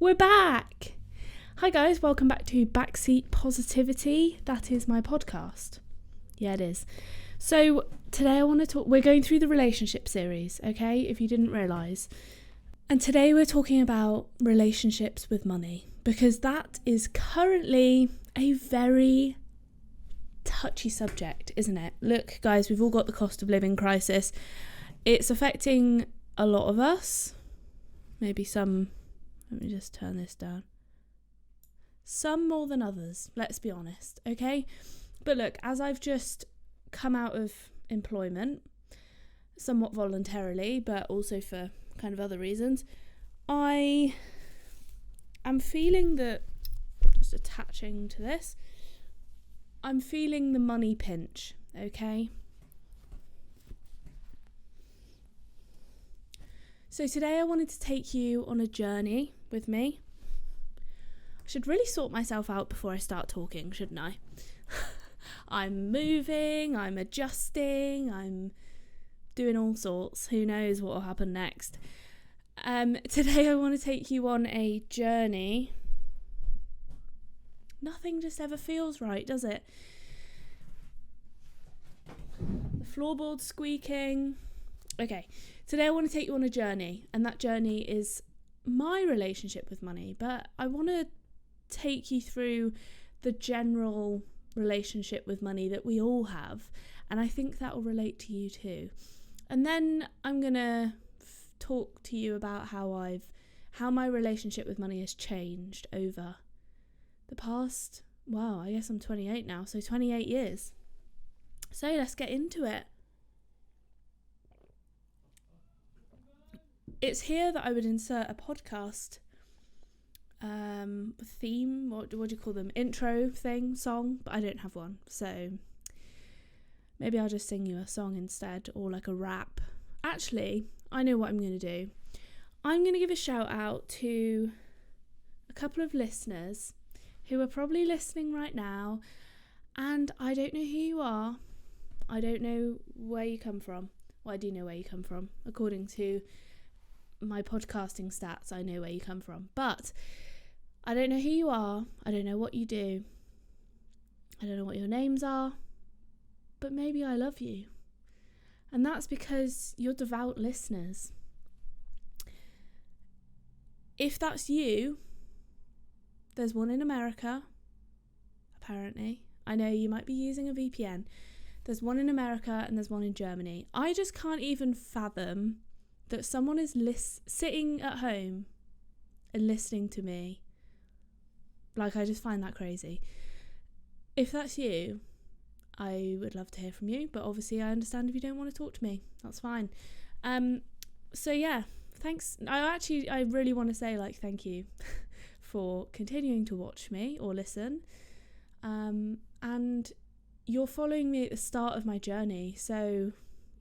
We're back! Hi guys, welcome back to Backseat Positivity. That is my podcast. Yeah, it is. So today I want to talk, we're going through the relationship series, okay, if you didn't realise. And today we're talking about relationships with money, because that is currently a very touchy subject, isn't it? Look, guys, we've all got the cost of living crisis. It's affecting a lot of us. Maybe some, let me just turn this down. Some more than others, let's be honest, okay? But look, as I've just come out of employment, somewhat voluntarily, but also for kind of other reasons, I am feeling that, just attaching to this, I'm feeling the money pinch, okay? So today I wanted to take you on a journey with me. I should really sort myself out before I start talking, shouldn't I? I'm moving, I'm adjusting, I'm doing all sorts. Who knows what will happen next? Today I want to take you on a journey. Nothing just ever feels right, does it? The floorboard's squeaking. Okay, today I want to take you on a journey, and that journey is my relationship with money, but I want to take you through the general relationship with money that we all have, and I think that will relate to you too. And then I'm going to talk to you about how my relationship with money has changed over the past, I guess I'm 28 now, so 28 years. So let's get into it. It's here that I would insert a podcast theme, what do you call them, intro thing, song, but I don't have one, so maybe I'll just sing you a song instead, or like a rap. Actually, I know what I'm going to do. I'm going to give a shout out to a couple of listeners who are probably listening right now, and I don't know who you are. I don't know where you come from. Well, I do know where you come from. According to my podcasting stats, I know where you come from. But I don't know who you are. I don't know what you do. I don't know what your names are. But maybe I love you. And that's because you're devout listeners. If that's you, there's one in America, apparently. I know you might be using a VPN. There's one in America and there's one in Germany. I just can't even fathom that someone is sitting at home and listening to me. Like, I just find that crazy. If that's you, I would love to hear from you, but obviously I understand if you don't want to talk to me. That's fine. So yeah, thanks. I really want to say, thank you for continuing to watch me or listen. And you're following me at the start of my journey, so,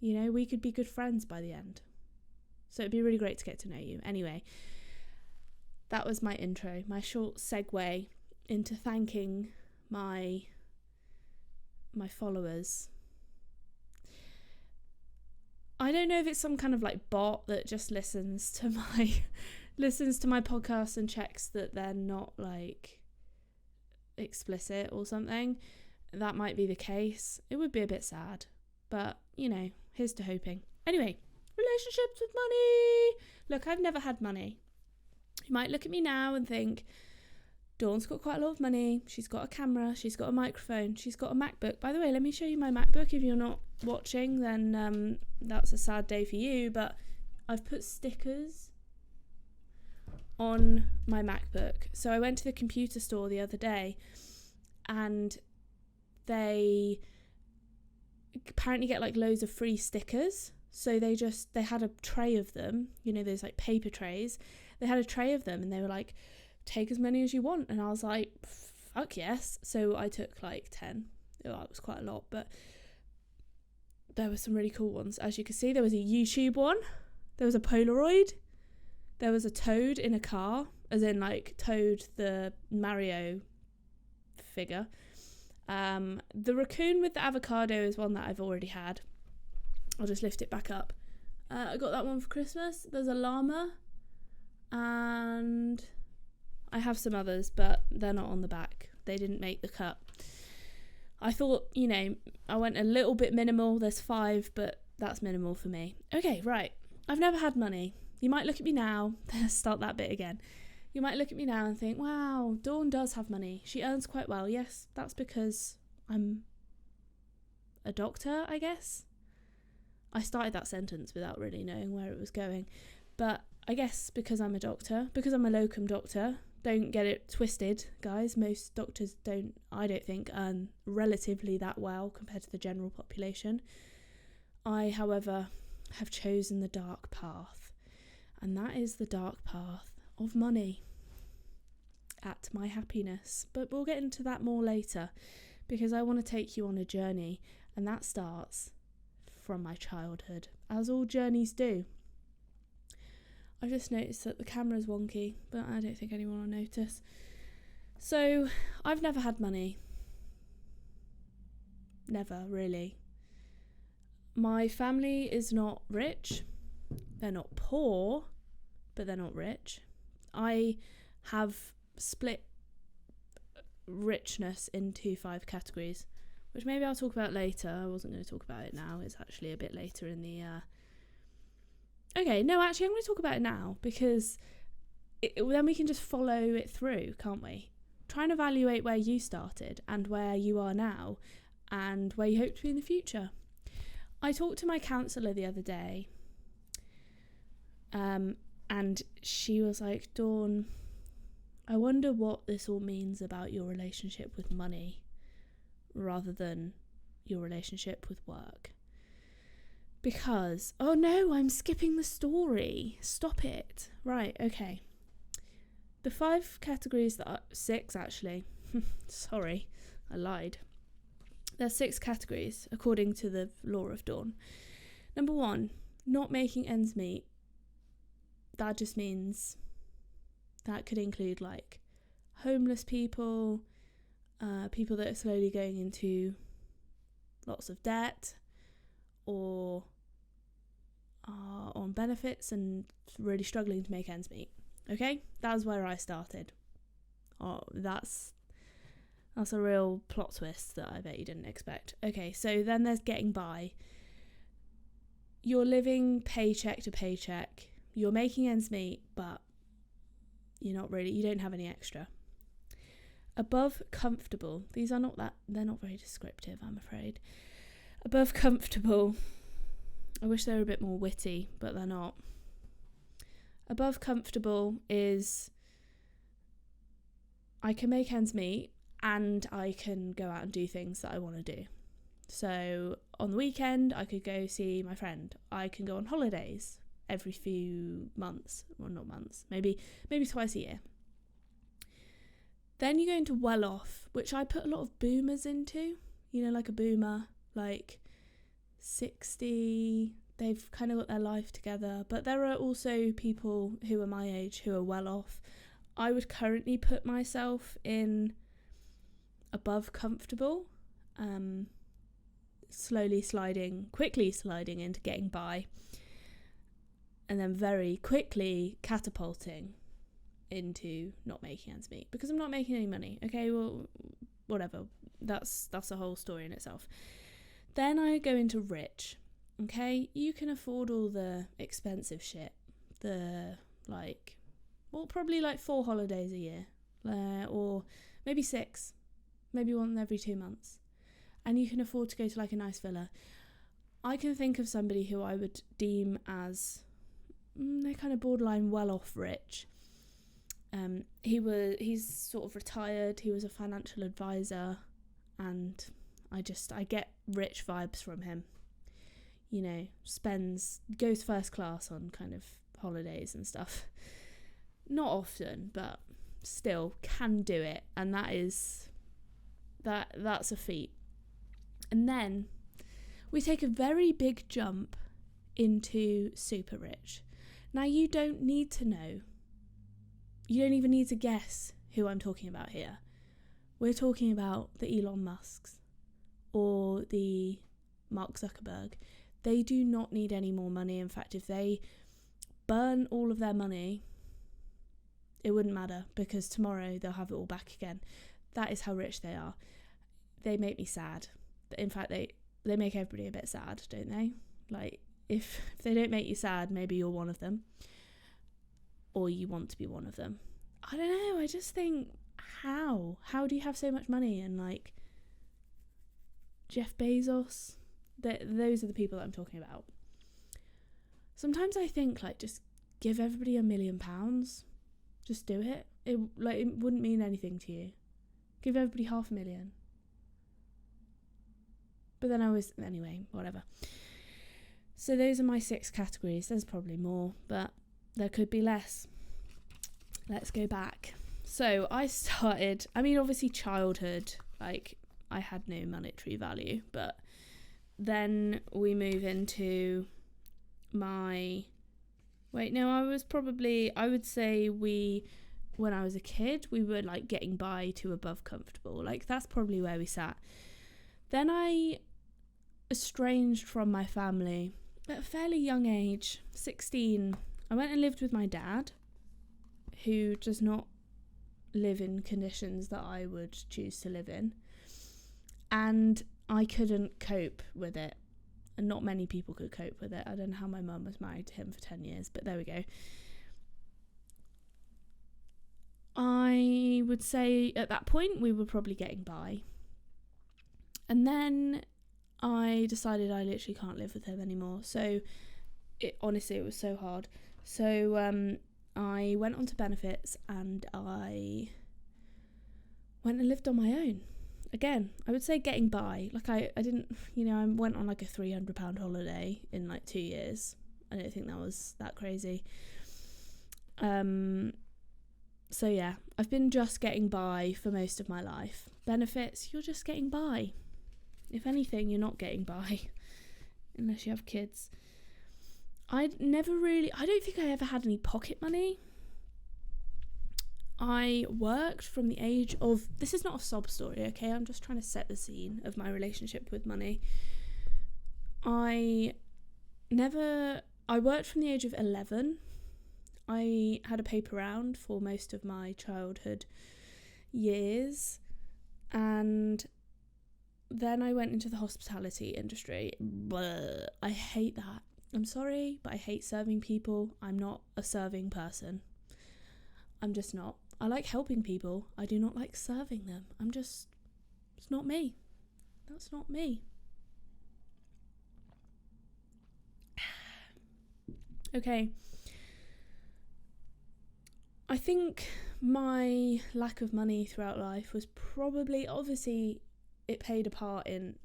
we could be good friends by the end. So it'd be really great to get to know you. Anyway, that was my intro, my short segue into thanking my followers. I don't know if it's some kind of bot that just listens to my podcast and checks that they're not explicit or something. That might be the case. It would be a bit sad, but here's to hoping. Anyway, relationships with money. Look, I've never had money. You might look at me now and think, Dawn's got quite a lot of money. She's got a camera. She's got a microphone. She's got a MacBook. By the way, let me show you my MacBook. If you're not watching, then that's a sad day for you. But I've put stickers on my MacBook. So I went to the computer store the other day, and they apparently get loads of free stickers. So they had a tray of them, those paper trays. They had a tray of them and they were like, take as many as you want. And I was like, fuck yes. So I took 10. It was quite a lot, but there were some really cool ones. As you can see, there was a YouTube one. There was a Polaroid. There was a Toad in a car, as in Toad the Mario figure. The raccoon with the avocado is one that I've already had. I'll just lift it back up. I got that one for Christmas. There's a llama, and I have some others, but they're not on the back. They didn't make the cut. I thought, I went a little bit minimal. There's 5, but that's minimal for me. Okay, right. I've never had money. You might look at me now. Let's start that bit again. You might look at me now and think, wow, Dawn does have money. She earns quite well. Yes, that's because I'm a doctor, I guess. I started that sentence without really knowing where it was going. But I guess because I'm a doctor, because I'm a locum doctor, don't get it twisted, guys. Most doctors I don't think, earn relatively that well compared to the general population. I, however, have chosen the dark path. And that is the dark path of money at my happiness. But we'll get into that more later, because I want to take you on a journey, and that starts from my childhood, as all journeys do. I've just noticed that the camera's wonky, but I don't think anyone will notice. So, I've never had money. Never, really. My family is not rich. They're not poor, but they're not rich. I have split richness into 5 categories, which maybe I'll talk about later. I wasn't going to talk about it now. It's actually a bit later in the... Okay, no, actually, I'm going to talk about it now, because then we can just follow it through, can't we? Try and evaluate where you started and where you are now and where you hope to be in the future. I talked to my counsellor the other day, and she was like, Dawn, I wonder what this all means about your relationship with money rather than your relationship with work. Because, oh no, I'm skipping the story. Stop it. Right, okay. The 5 categories that are 6, actually. Sorry, I lied. There's 6 categories according to the law of Dawn. Number 1, not making ends meet. That just means that could include like homeless people, people that are slowly going into lots of debt, or are on benefits and really struggling to make ends meet. Okay, that was where I started. Oh, that's a real plot twist that I bet you didn't expect. Okay, so then there's getting by. You're living paycheck to paycheck. You're making ends meet, but you don't have any extra. Above comfortable. They're not very descriptive, I'm afraid. Above comfortable. I wish they were a bit more witty, but they're not. Above comfortable is I can make ends meet and I can go out and do things that I want to do. So on the weekend, I could go see my friend. I can go on holidays every few months. Well, not months. Maybe twice a year. Then you go into well off, which I put a lot of boomers into. Like a boomer, like 60, they've kind of got their life together. But there are also people who are my age who are well off. I would currently put myself in above comfortable, quickly sliding into getting by, and then very quickly catapulting into not making ends meet, because I'm not making any money. Okay, well, whatever. That's a whole story in itself. Then I go into rich. Okay, you can afford all the expensive shit. Probably like 4 holidays a year, or maybe 6, maybe one every 2 months, and you can afford to go to like a nice villa. I can think of somebody who I would deem as they're kind of borderline well-off rich. He's sort of retired. He was a financial advisor, and I get rich vibes from him. Goes first class on kind of holidays and stuff. Not often, but still can do it, and that's a feat. And then we take a very big jump into super rich. Now, you don't need to know. You don't even need to guess who I'm talking about here. We're talking about the Elon Musks or the Mark Zuckerberg. They do not need any more money. In fact, if they burn all of their money, It wouldn't matter because tomorrow they'll have it all back again. That is how rich they are. They make me sad. In fact, they make everybody a bit sad, don't they? Like, if they don't make you sad, maybe you're one of them. Or you want to be one of them. I don't know, I just think, how? How do you have so much money? And like, Jeff Bezos, those are the people that I'm talking about. Sometimes I think, like, just give everybody £1 million. Just do it. It wouldn't mean anything to you. Give everybody $500,000. But then anyway, whatever. So those are my 6 categories. There's probably more, but there could be less. Let's go back. So I started, obviously childhood, like, I had no monetary value, but then we move into I would say when I was a kid, we were like getting by to above comfortable. Like, that's probably where we sat. Then I estranged from my family at a fairly young age, 16. I went and lived with my dad, who does not live in conditions that I would choose to live in. And I couldn't cope with it. And not many people could cope with it. I don't know how my mum was married to him for 10 years, but there we go. I would say at that point we were probably getting by. And then I decided I literally can't live with him anymore. So it was so hard. So I went on to benefits and I went and lived on my own. Again, I would say getting by. Like, I didn't, I went on like a £300 holiday in like 2 years. I don't think that was that crazy. So yeah, I've been just getting by for most of my life. Benefits, you're just getting by. If anything, you're not getting by. Unless you have kids. I don't think I ever had any pocket money. I worked from the age of, this is not a sob story, okay? I'm just trying to set the scene of my relationship with money. I worked from the age of 11. I had a paper round for most of my childhood years. And then I went into the hospitality industry. Blah, I hate that. I'm sorry, but I hate serving people. I'm not a serving person. I'm just not. I like helping people. I do not like serving them. It's not me. That's not me. Okay. I think my lack of money throughout life was probably, obviously, it played a part in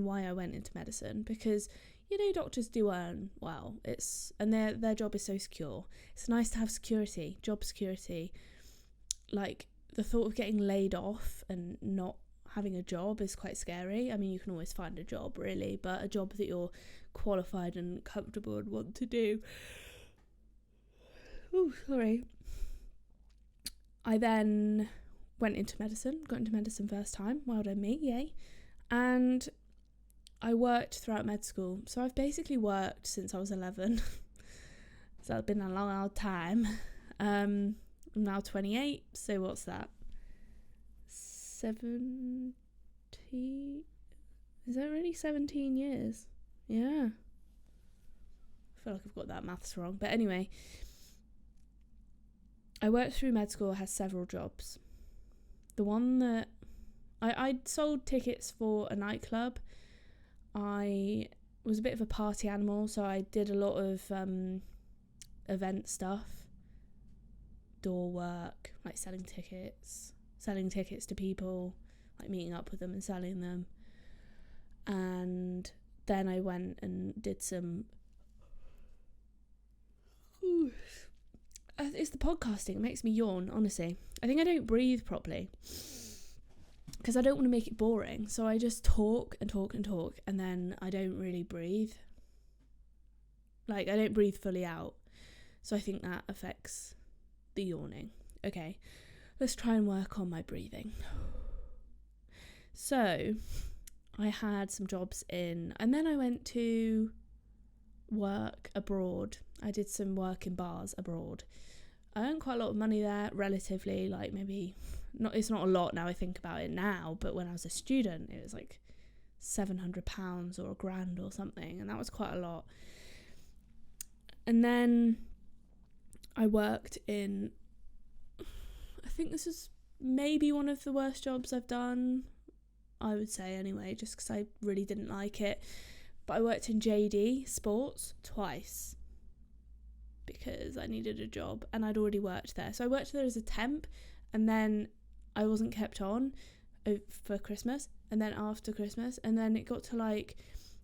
why I went into medicine, because doctors do earn well. And their job is so secure. It's nice to have security, job security. Like, the thought of getting laid off and not having a job is quite scary. You can always find a job, really, but a job that you're qualified and comfortable and want to do. Oh, sorry. I then got into medicine first time. Well done me, yay. And I worked throughout med school. So I've basically worked since I was 11. So it's been a long old time. I'm now 28. So what's that? 17? Is that really 17 years? Yeah. I feel like I've got that maths wrong. But anyway, I worked through med school. I had several jobs. The one that I sold tickets for a nightclub. I was a bit of a party animal, so I did a lot of event stuff, door work, like selling tickets to people, like meeting up with them and selling them. And then I went and did some... It's the podcasting, it makes me yawn, honestly. I think I don't breathe properly, because I don't want to make it boring. So I just talk and talk and talk, and then I don't really breathe. Like, I don't breathe fully out. So I think that affects the yawning. Okay, let's try and work on my breathing. So I had some jobs and then I went to work abroad. I did some work in bars abroad. I earned quite a lot of money there, relatively, like maybe, it's not a lot now I think about it now, but when I was a student, it was like £700 or £1,000 or something, and that was quite a lot. And then I worked in, I think this is maybe one of the worst jobs I've done, I would say anyway, just because I really didn't like it. But I worked in JD Sports twice because I needed a job and I'd already worked there. So I worked there as a temp, and then I wasn't kept on for Christmas, and then after Christmas, and then it got to like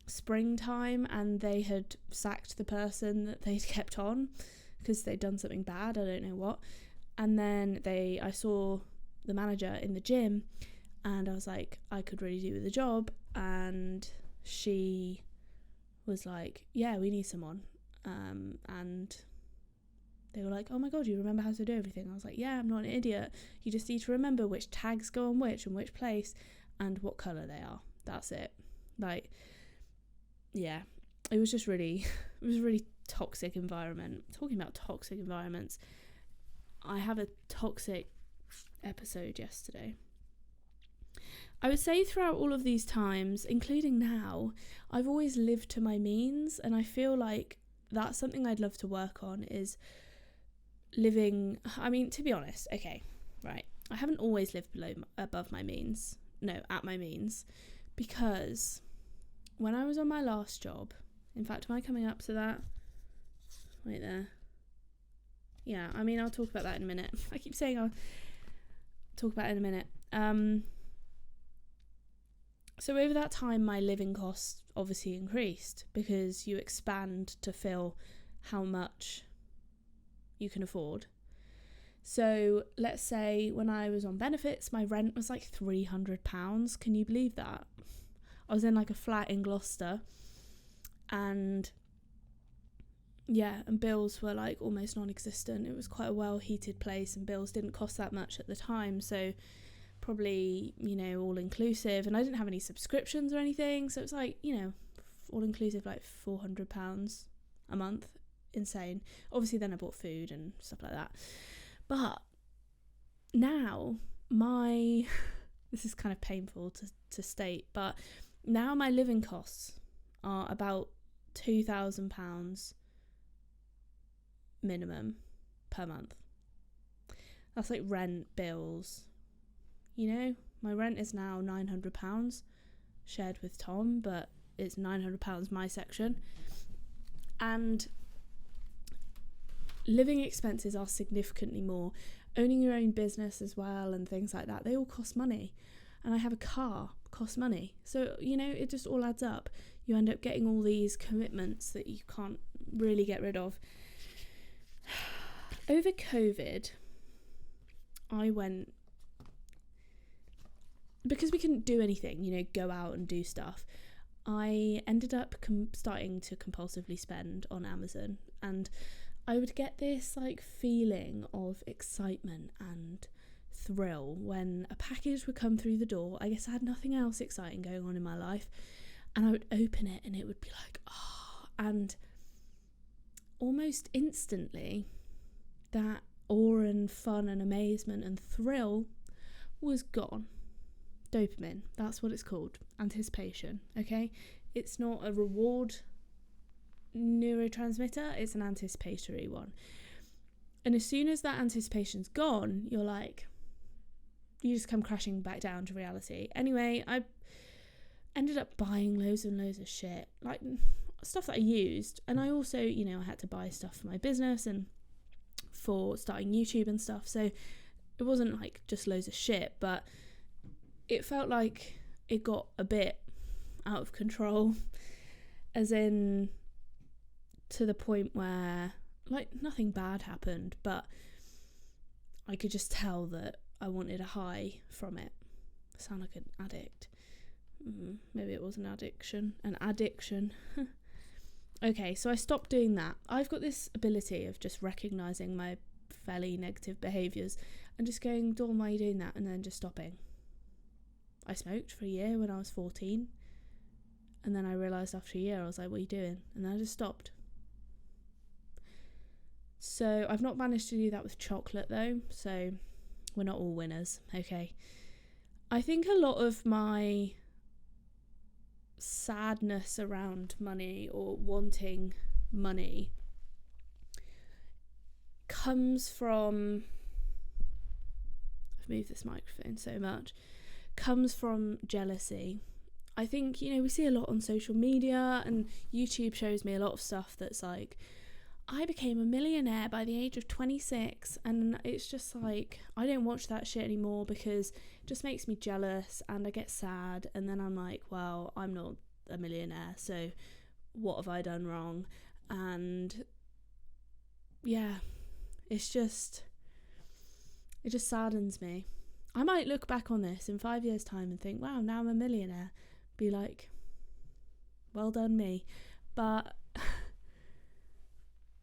springtime and they had sacked the person that they'd kept on because they'd done something bad, I don't know what. And then I saw the manager in the gym, and I was like, I could really do with the job, and she was like, yeah, we need someone. And they were like, oh my god, you remember how to do everything? I was like, yeah, I'm not an idiot. You just need to remember which tags go on which and which place and what colour they are. That's it. Like, yeah, it was just really, it was a really toxic environment. Talking about toxic environments, I have a toxic episode yesterday. I would say throughout all of these times, including now, I've always lived to my means, and I feel like that's something I'd love to work on, is living, I mean, to be honest, okay, right, I haven't always lived above my means, no, at my means, because when I was on my last job, in fact, am I coming up to that? Right there. Yeah, I mean, I'll talk about that in a minute. I keep saying I'll talk about it in a minute. So over that time, my living costs obviously increased because you expand to fill how much you can afford. So let's say when I was on benefits, my rent was like £300. Can you believe that? I was in like a flat in Gloucester, and yeah, and bills were like almost non-existent. It was quite a well-heated place and bills didn't cost that much at the time, so probably, you know, all inclusive, and I didn't have any subscriptions or anything, so it was like, you know, all inclusive, like £400 a month. Insane. Obviously then I bought food and stuff like that, but now this is kind of painful to state, but now my living costs are about £2,000 minimum per month. That's like rent, bills, you know. My rent is now £900 shared with Tom, but it's £900 my section, and living expenses are significantly more. Owning your own business as well and things like that, they all cost money, and I have a car, costs money, so you know, it just all adds up. You end up getting all these commitments that you can't really get rid of. Over COVID, I went, because we couldn't do anything, you know, go out and do stuff, I ended up starting to compulsively spend on Amazon, and I would get this like feeling of excitement and thrill when a package would come through the door. I guess I had nothing else exciting going on in my life, and I would open it and it would be like, oh, and almost instantly that awe and fun and amazement and thrill was gone. Dopamine, that's what it's called. Anticipation, okay? It's not a reward neurotransmitter, it's an anticipatory one. And as soon as that anticipation's gone, you're like, you just come crashing back down to reality. Anyway, I ended up buying loads and loads of shit, like stuff that I used, and I also, you know, I had to buy stuff for my business and for starting YouTube and stuff, so it wasn't like just loads of shit, but it felt like it got a bit out of control, as in to the point where like nothing bad happened, but I could just tell that I wanted a high from it. I sound like an addict. Maybe it was an addiction. Okay, so I stopped doing that. I've got this ability of just recognising my fairly negative behaviours and just going, Dawn, why are you doing that? And then just stopping. I smoked for a year when I was 14. And then I realised after a year, I was like, what are you doing? And then I just stopped. So I've not managed to do that with chocolate though, so we're not all winners, okay? I think a lot of my sadness around money or wanting money comes from, I've moved this microphone so much, comes from jealousy. I think, we see a lot on social media, and YouTube shows me a lot of stuff that's like, I became a millionaire by the age of 26, and it's just like, I don't watch that shit anymore because it just makes me jealous and I get sad, and then I'm like, well, I'm not a millionaire, so what have I done wrong? And yeah, it just saddens me. I might look back on this in 5 years' time and think, wow, now I'm a millionaire. Be like, well done me. But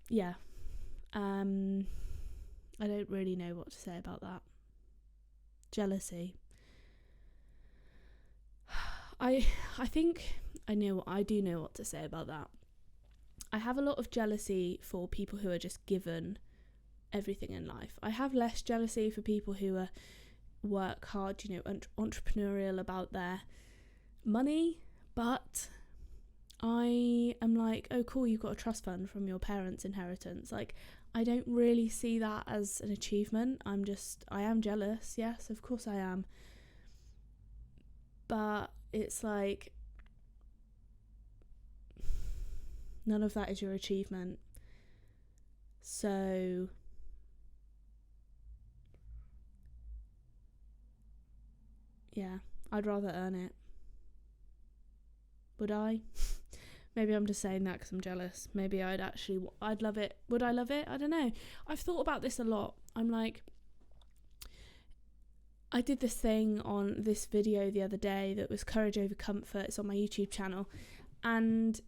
yeah, I don't really know what to say about that. Jealousy. I think I do know what to say about that. I have a lot of jealousy for people who are just given everything in life. I have less jealousy for people who work hard, entrepreneurial about their money, but I am like, oh cool, you've got a trust fund from your parents' inheritance. Like, I don't really see that as an achievement. I am jealous, yes, of course I am, but it's like, none of that is your achievement. So yeah, I'd rather earn it. Would I? Maybe I'm just saying that because I'm jealous. Maybe I'd love it. Would I love it? I don't know. I've thought about this a lot. I'm like, I did this thing on this video the other day that was courage over comfort. It's on my YouTube channel. And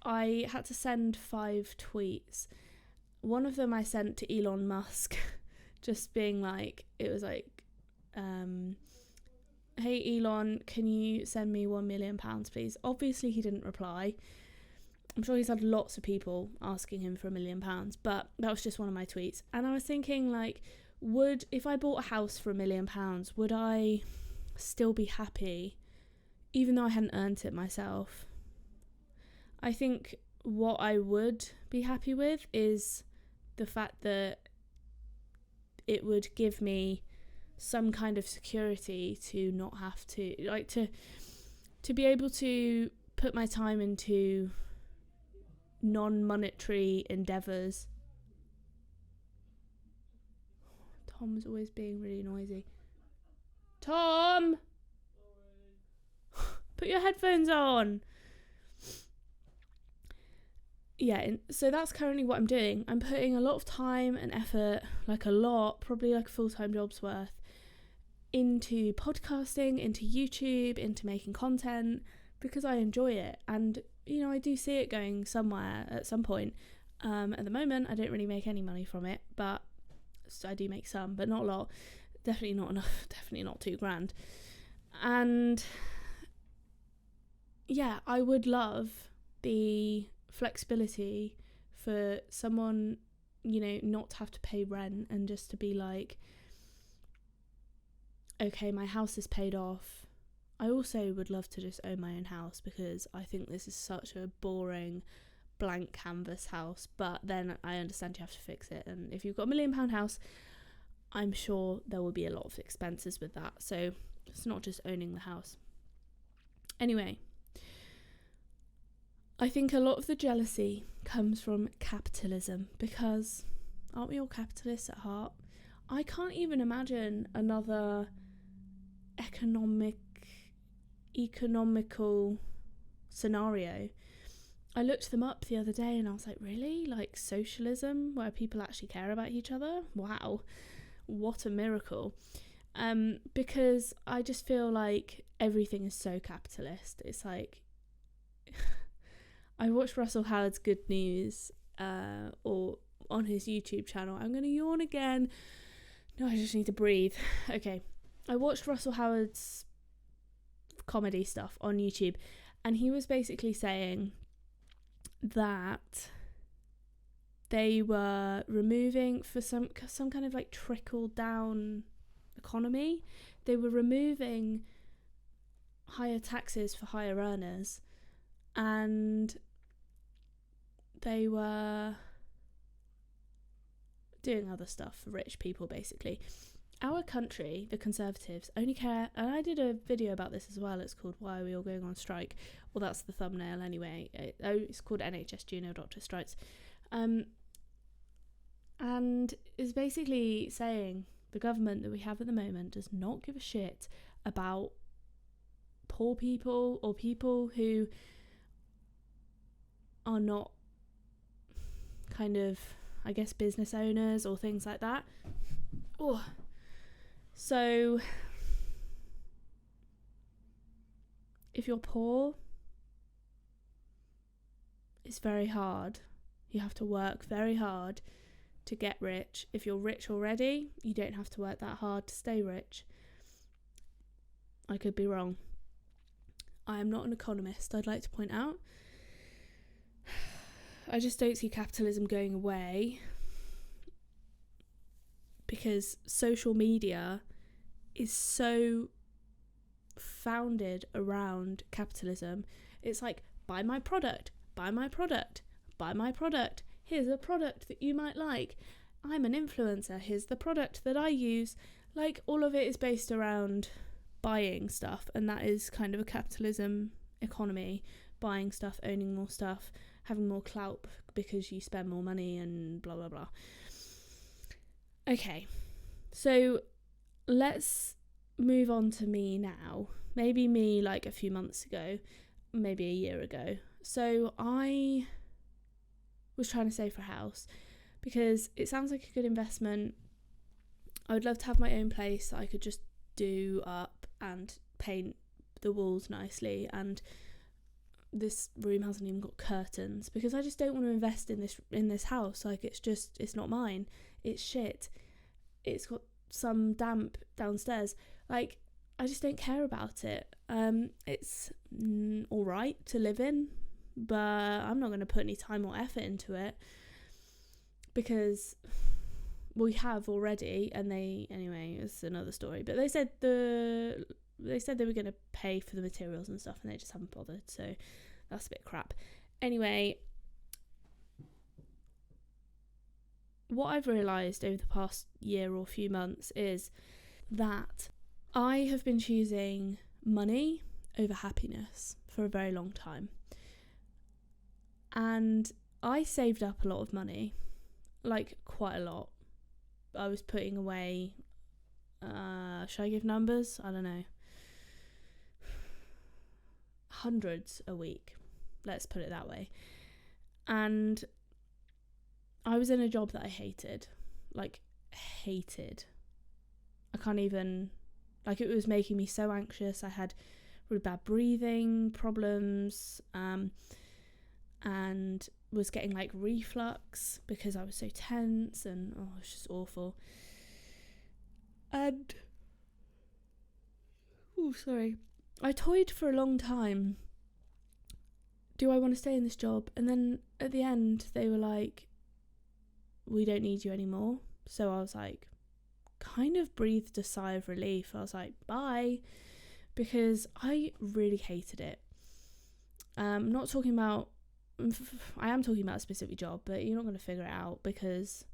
I had to send 5 tweets. One of them I sent to Elon Musk, just being like, it was like, hey Elon, can you send me £1 million, please? Obviously he didn't reply. I'm sure he's had lots of people asking him for £1 million, but that was just one of my tweets. And I was thinking, like, if I bought a house for £1 million, would I still be happy, even though I hadn't earned it myself? I think what I would be happy with is the fact that it would give me some kind of security to not have to, like, to be able to put my time into non-monetary endeavours. Tom's always being really noisy. Tom! Put your headphones on! Yeah, so that's currently what I'm doing. I'm putting a lot of time and effort, like a lot, probably like a full-time job's worth, into podcasting, into YouTube, into making content, because I enjoy it. And, I do see it going somewhere at some point. At the moment, I don't really make any money from it, but so I do make some, but not a lot. Definitely not enough, definitely not $2,000. And yeah, I would love the flexibility for someone, not to have to pay rent and just to be like, okay, my house is paid off. I also would love to just own my own house, because I think this is such a boring blank canvas house, but then I understand you have to fix it, and if you've got £1 million house, I'm sure there will be a lot of expenses with that, so it's not just owning the house. Anyway, I think a lot of the jealousy comes from capitalism, because aren't we all capitalists at heart? I can't even imagine another economical scenario. I looked them up the other day and I was like, really? Like socialism, where people actually care about each other? Wow, what a miracle. Because I just feel like everything is so capitalist. It's like, I watched Russell Howard's Good News, or on his YouTube channel. I'm going to yawn again. No, I just need to breathe. Okay. I watched Russell Howard's comedy stuff on YouTube, And he was basically saying that they were removing, for some kind of like trickle down economy, they were removing higher taxes for higher earners, and they were doing other stuff for rich people, basically. Our country, the Conservatives, only care, and I did a video about this as well, it's called Why Are We All Going on Strike? Well, that's the thumbnail anyway. It's called NHS Junior Doctor Strikes. And is basically saying the government that we have at the moment does not give a shit about poor people or people who are not kind of, I guess, business owners or things like that. Oh, so if you're poor, it's very hard. You have to work very hard to get rich. If you're rich already, you don't have to work that hard to stay rich. I could be wrong. I am not an economist, I'd like to point out. I just don't see capitalism going away, because social media is so founded around capitalism. It's like, buy my product, buy my product, buy my product. Here's a product that you might like. I'm an influencer. Here's the product that I use. Like, all of it is based around buying stuff, and that is kind of a capitalism economy. Buying stuff, owning more stuff, having more clout because you spend more money and blah, blah, blah. Okay, so let's move on to me now. Maybe me like a few months ago, maybe a year ago. So I was trying to save for a house because it sounds like a good investment. I would love to have my own place that I could just do up and paint the walls nicely, and this room hasn't even got curtains because I just don't want to invest in this house. Like, it's not mine. It's shit. It's got some damp downstairs. Like, I just don't care about it. It's all right to live in, but I'm not going to put any time or effort into it because we have already. And anyway, it's another story. But they said they were going to pay for the materials and stuff, and they just haven't bothered. So that's a bit crap. Anyway, what I've realised over the past year or few months is that I have been choosing money over happiness for a very long time. And I saved up a lot of money, like quite a lot. I was putting away, should I give numbers? I don't know. Hundreds a week, let's put it that way. And I was in a job that I hated. I can't even, it was making me so anxious. I had really bad breathing problems, and was getting reflux because I was so tense, and it was just awful. And I toyed for a long time. Do I want to stay in this job? And then at the end they were like, we don't need you anymore. So I was kind of breathed a sigh of relief. I was like, bye, because I really hated it. I am talking about a specific job, but you're not going to figure it out because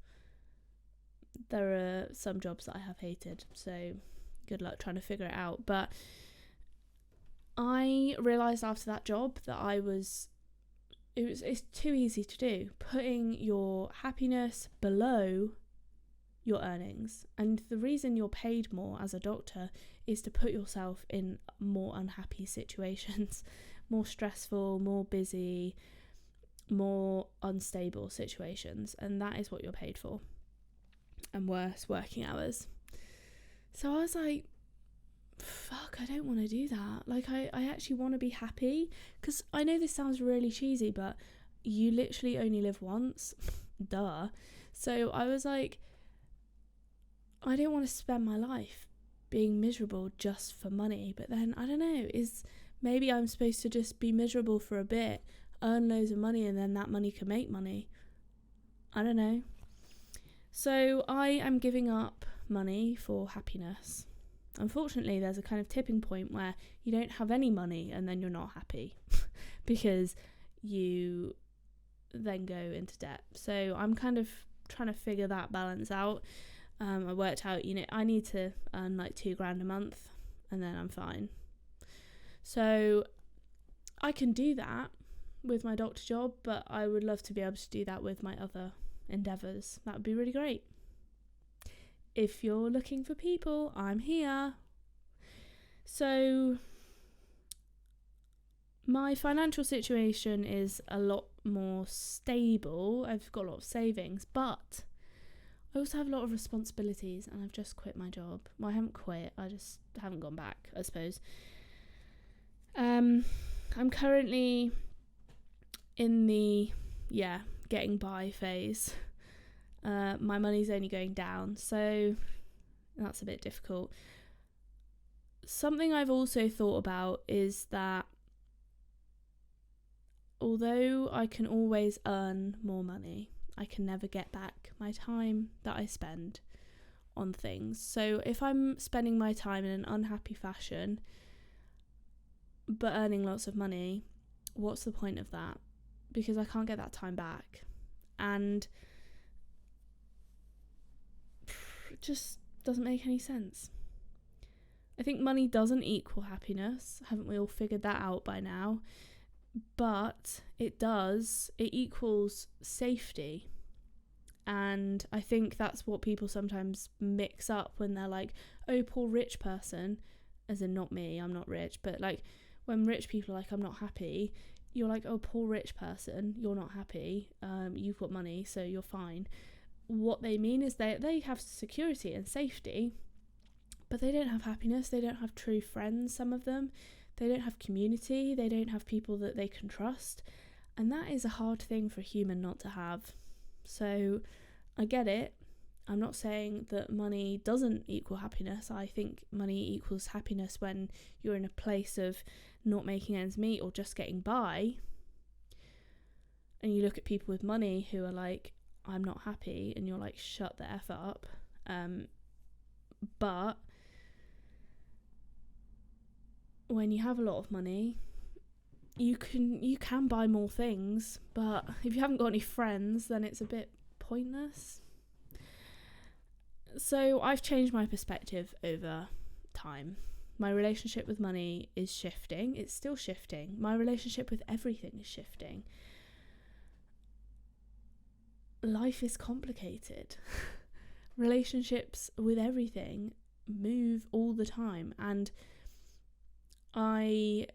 there are some jobs that I have hated, so good luck trying to figure it out. But I realised after that job that it's too easy to do, putting your happiness below your earnings. And the reason you're paid more as a doctor is to put yourself in more unhappy situations, more stressful, more busy, more unstable situations, and that is what you're paid for, and worse working hours. So I was like, fuck, I don't want to do that. I actually want to be happy, because I know this sounds really cheesy, but you literally only live once. Duh. So I was like, I don't want to spend my life being miserable just for money. But then, I don't know, is Maybe I'm supposed to just be miserable for a bit, earn loads of money, and then that money can make money. I don't know. So I am giving up money for happiness. Unfortunately, there's a kind of tipping point where you don't have any money and then you're not happy because you then go into debt. So I'm kind of trying to figure that balance out. I worked out, I need to earn like $2,000 a month and then I'm fine. So I can do that with my doctor job, but I would love to be able to do that with my other endeavours. That would be really great. If you're looking for people, I'm here. So my financial situation is a lot more stable. I've got a lot of savings, but I also have a lot of responsibilities and I've just quit my job. Well, I haven't quit, I just haven't gone back, I suppose. I'm currently in the getting by phase. My money's only going down, so that's a bit difficult. Something I've also thought about is that although I can always earn more money, I can never get back my time that I spend on things. So if I'm spending my time in an unhappy fashion but earning lots of money, what's the point of that? Because I can't get that time back. And it just doesn't make any sense. I think money doesn't equal happiness. Haven't we all figured that out by now? But it does. It equals safety. And I think that's what people sometimes mix up when they're like, oh, poor rich person. As in, not me, I'm not rich. But like, when rich people are like, I'm not happy, you're like, oh, poor rich person, you're not happy. You've got money, so you're fine. What they mean is they have security and safety, but they don't have happiness. They don't have true friends, some of them. They don't have community. They don't have people that they can trust. And that is a hard thing for a human not to have. So I get it. I'm not saying that money doesn't equal happiness. I think money equals happiness when you're in a place of not making ends meet or just getting by. And you look at people with money who are like, I'm not happy, and you're like, shut the F up. But when you have a lot of money, you can buy more things, but if you haven't got any friends, then it's a bit pointless. So I've changed my perspective over time. My relationship with money is shifting. It's still shifting. My relationship with everything is shifting. Life is complicated. Relationships with everything move all the time, and I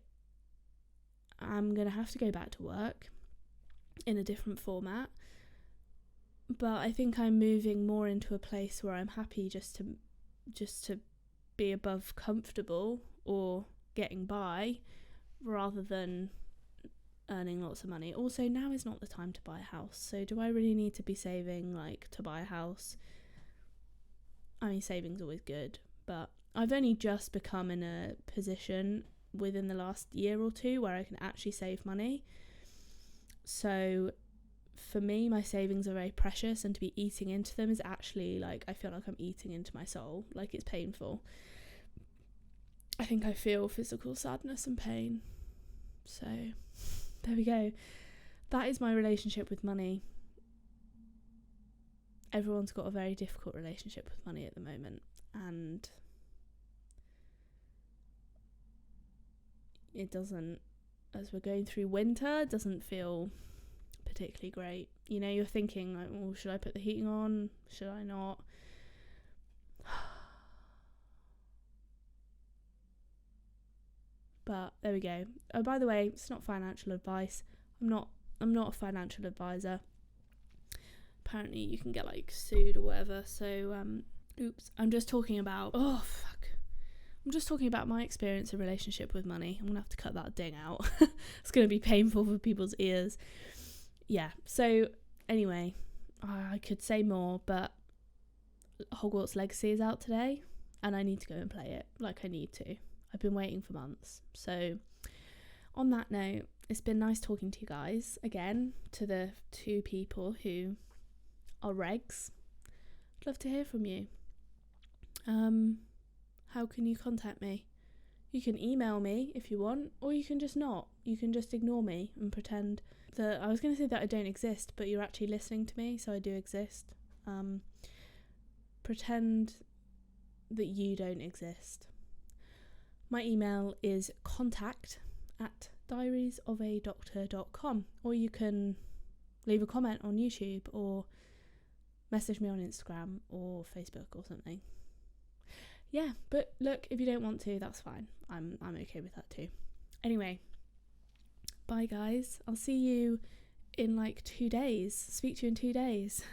am going to have to go back to work in a different format. But I think I'm moving more into a place where I'm happy just to be above comfortable or getting by rather than earning lots of money. Also, now is not the time to buy a house. So do I really need to be saving like to buy a house? I mean, saving's always good, but I've only just become in a position within the last year or two where I can actually save money. So for me, my savings are very precious, and to be eating into them is actually like, I feel like I'm eating into my soul. Like, it's painful. I think I feel physical sadness and pain. So there we go. That is my relationship with money. Everyone's got a very difficult relationship with money at the moment, and it doesn't, as we're going through winter, doesn't feel particularly great. You know, you're thinking like, well, should I put the heating on? Should I not? But there we go. Oh, by the way, it's not financial advice. I'm not a financial advisor. Apparently you can get like sued or whatever. So I'm just talking about my experience in relationship with money. I'm gonna have to cut that ding out. It's gonna be painful for people's ears. Yeah, so anyway, I could say more, but Hogwarts Legacy is out today and I need to go and play it. Like, I need to. I've been waiting for months. So on that note, it's been nice talking to you guys again, to the 2 people who are regs. I'd love to hear from you. How can you contact me? You can email me if you want, or you can just not. You can just ignore me and pretend that, I was going to say that I don't exist, but you're actually listening to me, so I do exist. Pretend that you don't exist. My email is contact@diariesofadoctor.com, or you can leave a comment on YouTube or message me on Instagram or Facebook or something. Yeah, but look, if you don't want to, that's fine. I'm okay with that too. Anyway, bye guys. I'll see you in like 2 days. Speak to you in 2 days.